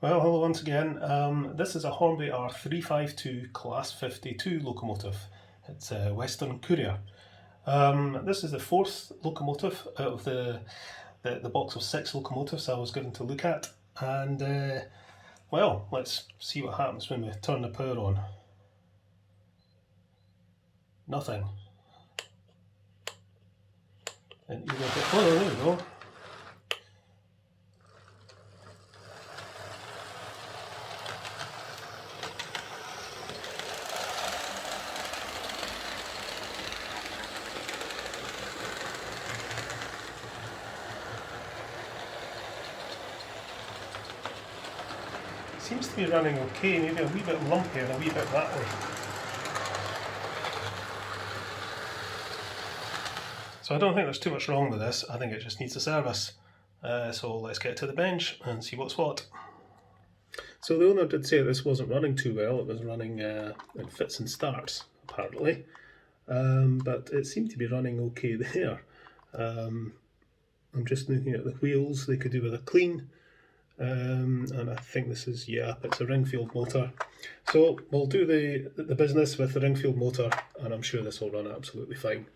Well, hello once again. This is a Hornby R352 Class 52 locomotive. It's a Western Courier. This is the fourth locomotive out of the box of 6 locomotives I was given to look at. And, well, let's see what happens when we turn the power on. Nothing. And you get, oh, there we go. Seems to be running okay, maybe a wee bit lumpy and a wee bit that way. So I don't think there's too much wrong with this. I think it just needs a service. So let's get to the bench and see what's what. So the owner did say this wasn't running too well. It was running in fits and starts, apparently. But it seemed to be running okay there. I'm just looking at the wheels. They could do with a clean. And I think this is, yeah, it's a ring-field motor. So we'll do the business with the ring-field motor, and I'm sure this will run absolutely fine.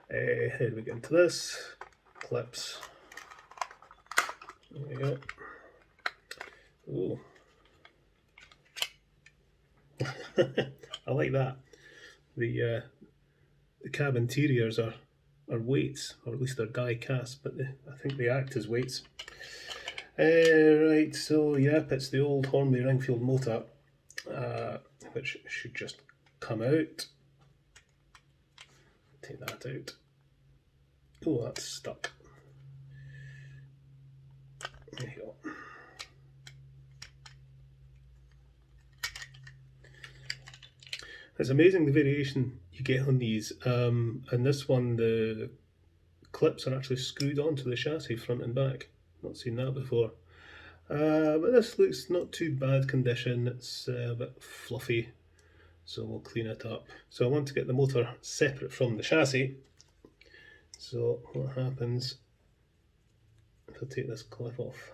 How do we get into this? Clips. There we go. Ooh. I like that. The cab interiors are weights, or at least they're die cast, but I think they act as weights. Right, so yep, it's the old Hornby ring-field motor, which should just come out. Take that out. Oh, that's stuck. There you go. It's amazing the variation you get on these. And this one, the clips are actually screwed onto the chassis front and back. Not seen that before. But this looks not too bad condition. It's a bit fluffy, so we'll clean it up. So I want to get the motor separate from the chassis. So what happens if I take this clip off?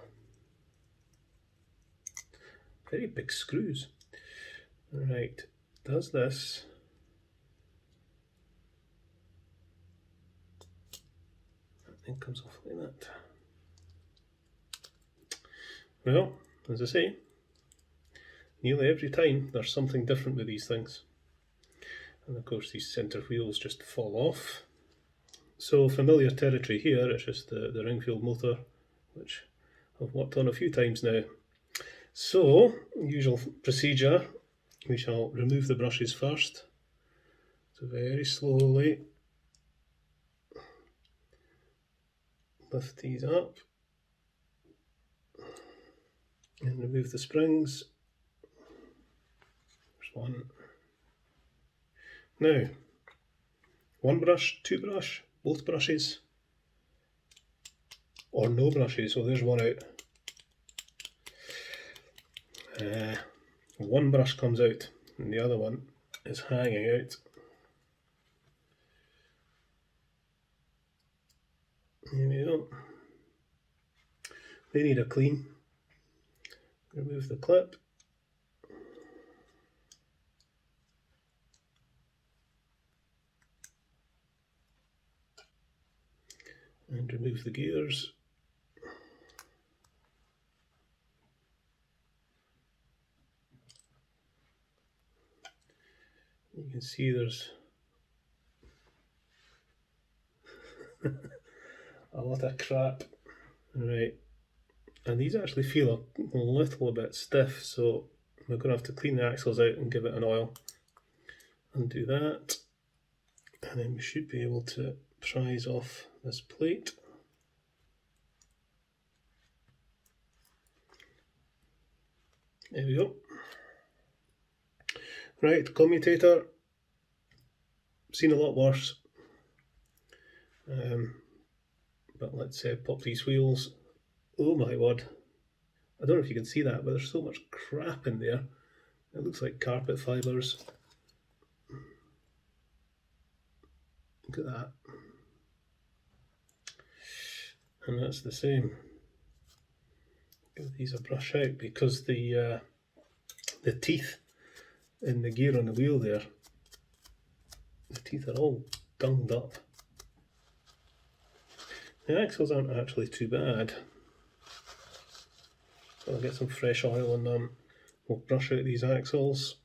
Very big screws. Right, does this. That thing comes off like that. Well, as I say, nearly every time there's something different with these things. And of course these centre wheels just fall off. So familiar territory here, it's just the ring-field motor, which I've worked on a few times now. So, usual procedure, we shall remove the brushes first. So very slowly lift these up and remove the springs. There's one. Now, one brush, two brush, both brushes, or no brushes. So there's one out. One brush comes out and the other one is hanging out. Here we go. They need a clean. Remove the clip. And remove the gears. You can see there's a lot of crap. Right, and these actually feel a little bit stiff, so we're going to have to clean the axles out and give it an oil. Undo that, and then we should be able to prise off this plate. There we go. Right, commutator, seen a lot worse. But let's pop these wheels. Oh my word. I don't know if you can see that, but there's so much crap in there. It looks like carpet fibres. Look at that. And that's the same. give these a brush out, because the teeth in the gear on the wheel there, the teeth are all gunged up. The axles aren't actually too bad. So I'll get some fresh oil on them. We'll brush out these axles.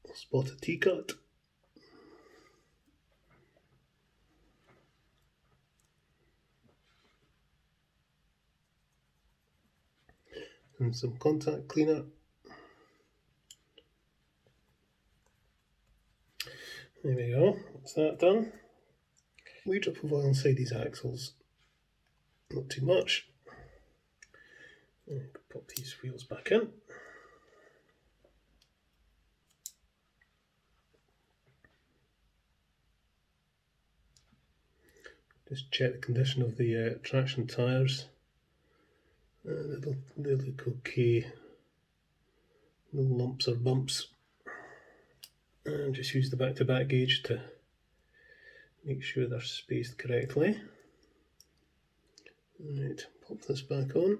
We'll spot a T-cut. And some contact cleaner. There we go, that's that done. Wee drop of oil inside these axles, not too much. Pop these wheels back in. Just check the condition of the traction tyres. They look okay, no lumps or bumps. And just use the back-to-back gauge to make sure they're spaced correctly. Right, pop this back on.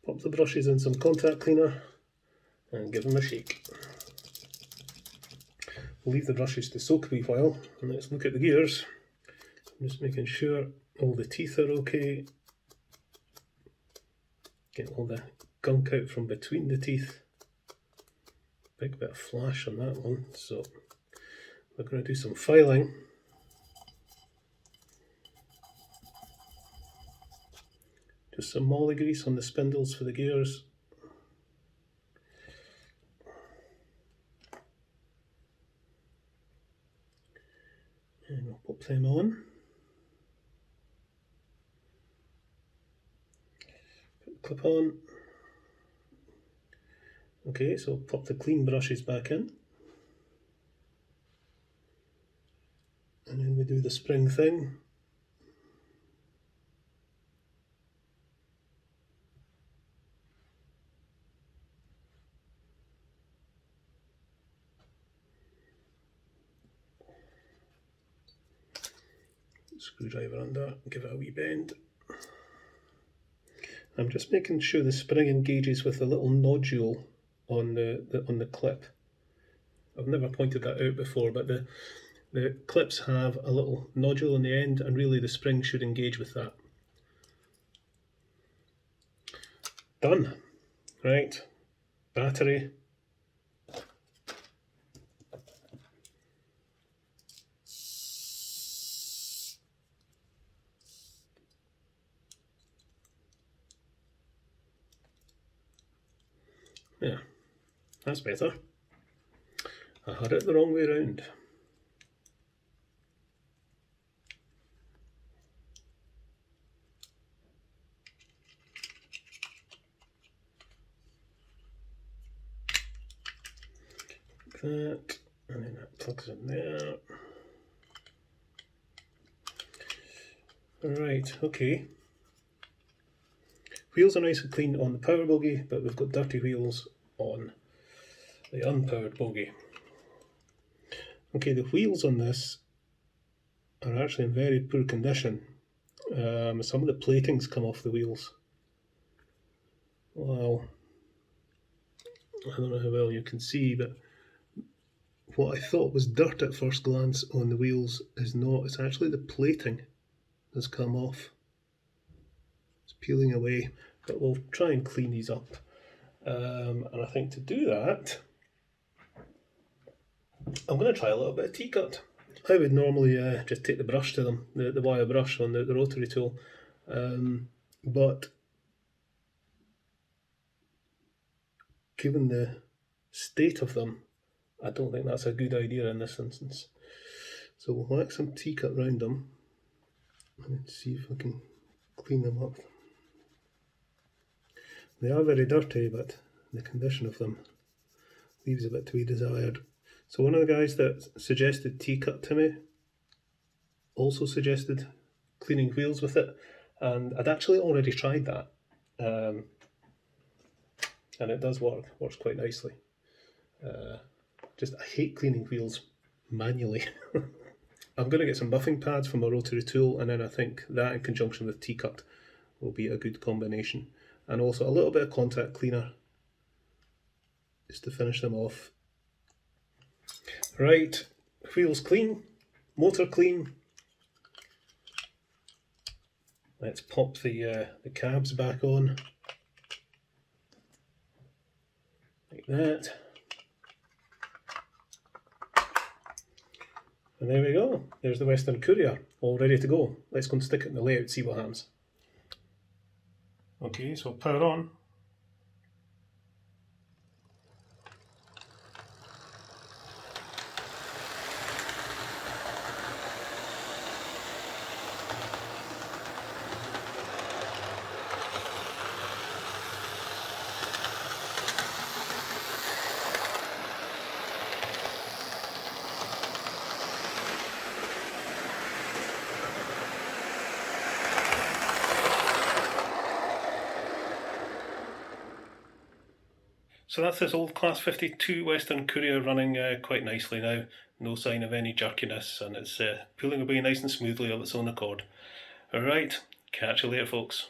Pop the brushes in some contact cleaner and give them a shake. We'll leave the brushes to soak a wee while, and let's look at the gears. I'm just making sure all the teeth are okay. Get all the gunk out from between the teeth. Big bit of flash on that one, so we're going to do some filing. Just some molly grease on the spindles for the gears. And we'll pop them on. Put the clip on. Okay, so pop the clean brushes back in. And then we do the spring thing. Screwdriver under, give it a wee bend. I'm just making sure the spring engages with the little nodule on the clip. I've never pointed that out before, but the clips have a little nodule on the end, and really the spring should engage with that. Done. Right, battery. Yeah, that's better. I had it the wrong way around. Like that, and then that plugs in there. Right, okay. Wheels are nice and clean on the power bogie, but we've got dirty wheels on the unpowered bogie. Okay, the wheels on this are actually in very poor condition. Some of the platings come off the wheels. Well, I don't know how well you can see, but what I thought was dirt at first glance on the wheels is not. It's actually the plating that's come off. It's peeling away, but we'll try and clean these up. And I think to do that, I'm going to try a little bit of T-cut. I would normally just take the brush to them, the wire brush on the rotary tool, but given the state of them, I don't think that's a good idea in this instance. So we'll whack some T-cut round them and see if I can clean them up. They are very dirty, but the condition of them leaves a bit to be desired. So one of the guys that suggested T-cut to me also suggested cleaning wheels with it, and I'd actually already tried that, and it does work, works quite nicely. Just I hate cleaning wheels manually. I'm going to get some buffing pads from a rotary tool, and then I think that in conjunction with T-cut will be a good combination. And also a little bit of contact cleaner just to finish them off. Right, wheels clean, motor clean. Let's pop the cabs back on, like that. And there we go, there's the Western Courier, all ready to go. Let's go and stick it in the layout, see what happens. Okay, so power on. So that's this old Class 52 Western Courier running quite nicely now. No sign of any jerkiness, and it's pulling away nice and smoothly of its own accord. Alright, catch you later folks.